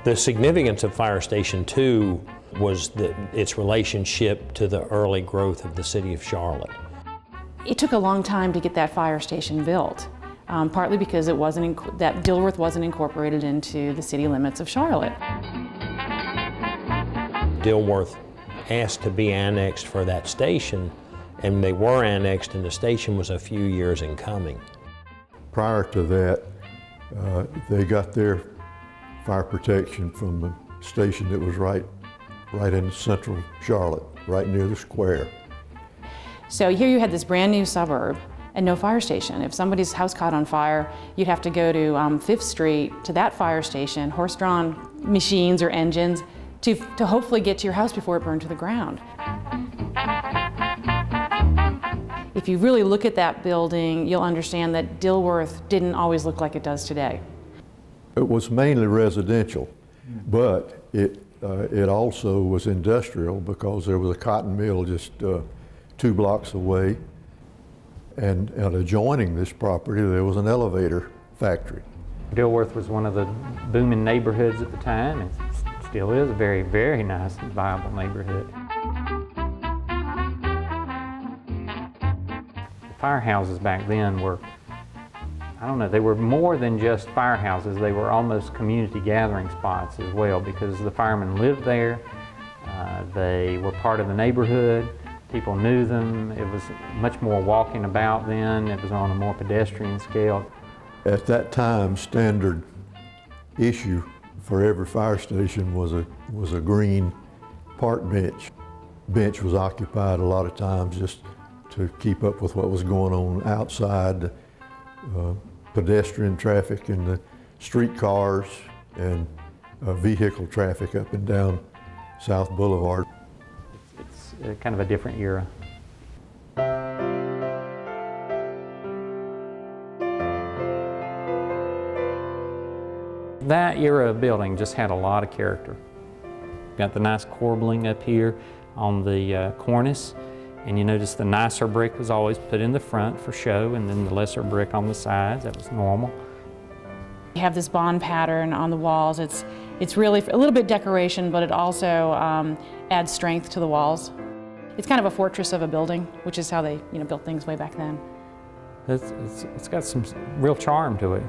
The significance of Fire Station 2 was its relationship to the early growth of the city of Charlotte. It took a long time to get that fire station built, partly because that Dilworth wasn't incorporated into the city limits of Charlotte. Dilworth asked to be annexed for that station, and they were annexed, and the station was a few years in coming. Prior to that, they got their fire protection from the station that was right in central Charlotte, right near the square. So here you had this brand new suburb and no fire station. If somebody's house caught on fire, you'd have to go to 5th Street to that fire station, horse-drawn machines or engines, to hopefully get to your house before it burned to the ground. If you really look at that building, you'll understand that Dilworth didn't always look like it does today. It was mainly residential, but it also was industrial because there was a cotton mill just 2 blocks away, and adjoining this property there was an elevator factory. Dilworth was one of the booming neighborhoods at the time, and still is a very, very nice and viable neighborhood. The firehouses back then were, I don't know, they were more than just firehouses. They were almost community gathering spots as well, because the firemen lived there, they were part of the neighborhood, people knew them. It was much more walking about then. It was on a more pedestrian scale. At that time, standard issue for every fire station was a green park bench. Bench was occupied a lot of times just to keep up with what was going on outside. Pedestrian traffic and the street cars and vehicle traffic up and down South Boulevard. It's kind of a different era. That era of building just had a lot of character. Got the nice corbelling up here on the cornice, and you notice the nicer brick was always put in the front for show, and then the lesser brick on the sides. That was normal. You have this bond pattern on the walls. It's really a little bit decoration, but it also adds strength to the walls. It's kind of a fortress of a building, which is how they built things way back then. It's got some real charm to it.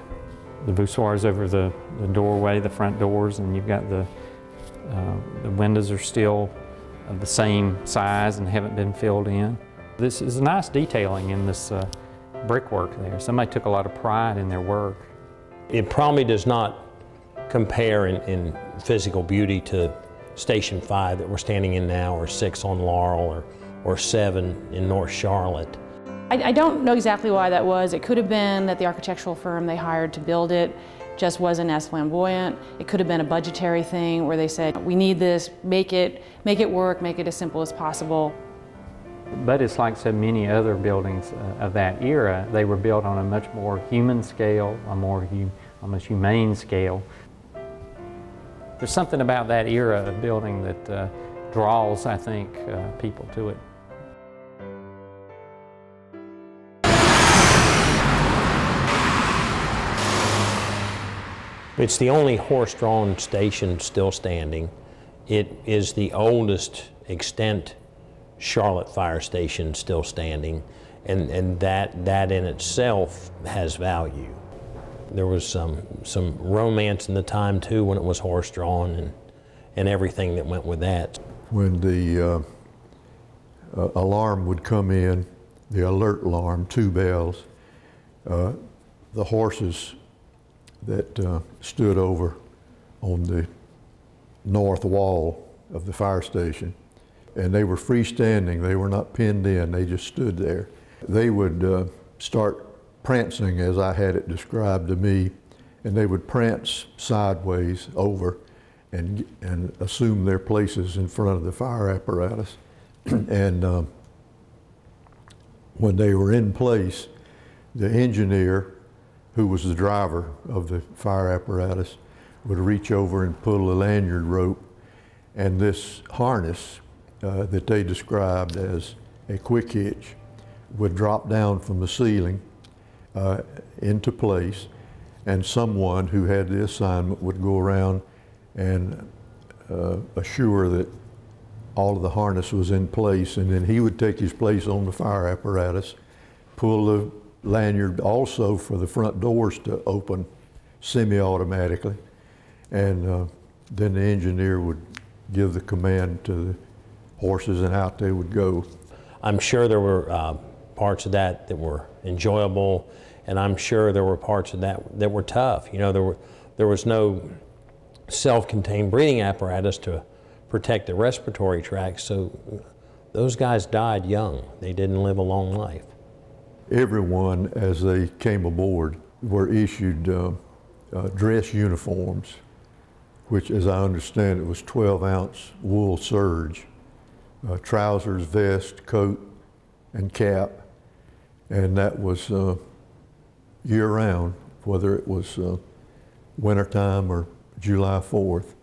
The voussoirs over the doorway, the front doors, and you've got the windows are still of the same size and haven't been filled in. This is a nice detailing in this brickwork there. Somebody took a lot of pride in their work. It probably does not compare in physical beauty to Station 5 that we're standing in now, or 6 on Laurel, or 7 in North Charlotte. I don't know exactly why that was. It could have been that the architectural firm they hired to build it just wasn't as flamboyant. It could have been a budgetary thing where they said, we need this, make it work, make it as simple as possible. But it's like so many other buildings of that era. They were built on a much more human scale, a more almost humane scale. There's something about that era of building that draws, I think, people to it. It's the only horse-drawn station still standing. It is the oldest extant Charlotte fire station still standing, and that in itself has value. There was some romance in the time too when it was horse-drawn and everything that went with that. When the alarm would come in, the alert alarm, 2 bells, the horses that stood over on the north wall of the fire station, and they were freestanding. They were not pinned in, they just stood there. They would start prancing as I had it described to me, and they would prance sideways over and assume their places in front of the fire apparatus. And when they were in place, the engineer, who was the driver of the fire apparatus, would reach over and pull a lanyard rope, and this harness that they described as a quick hitch would drop down from the ceiling into place, and someone who had the assignment would go around and assure that all of the harness was in place, and then he would take his place on the fire apparatus, pull the lanyard also for the front doors to open semi-automatically, and then the engineer would give the command to the horses and out they would go. I'm sure there were parts of that that were enjoyable, and I'm sure there were parts of that that were tough. You know, there was no self-contained breathing apparatus to protect the respiratory tract, so those guys died young. They didn't live a long life. Everyone, as they came aboard, were issued dress uniforms, which, as I understand it, was 12-ounce wool serge, trousers, vest, coat, and cap, and that was year-round, whether it was wintertime or July 4th.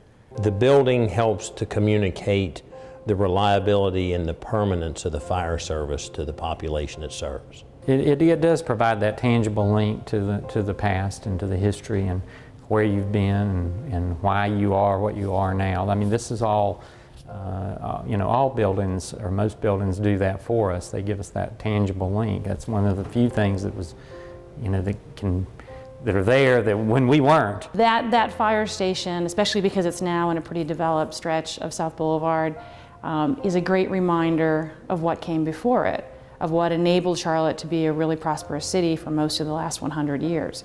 The building helps to communicate the reliability and the permanence of the fire service to the population it serves. It does provide that tangible link to the past and to the history and where you've been and why you are what you are now. I mean, this is all, you know, all buildings, or most buildings, do that for us. They give us that tangible link. That's one of the few things that was, you know, that are there that when we weren't. That fire station, especially because it's now in a pretty developed stretch of South Boulevard, is a great reminder of what came before it, of what enabled Charlotte to be a really prosperous city for most of the last 100 years.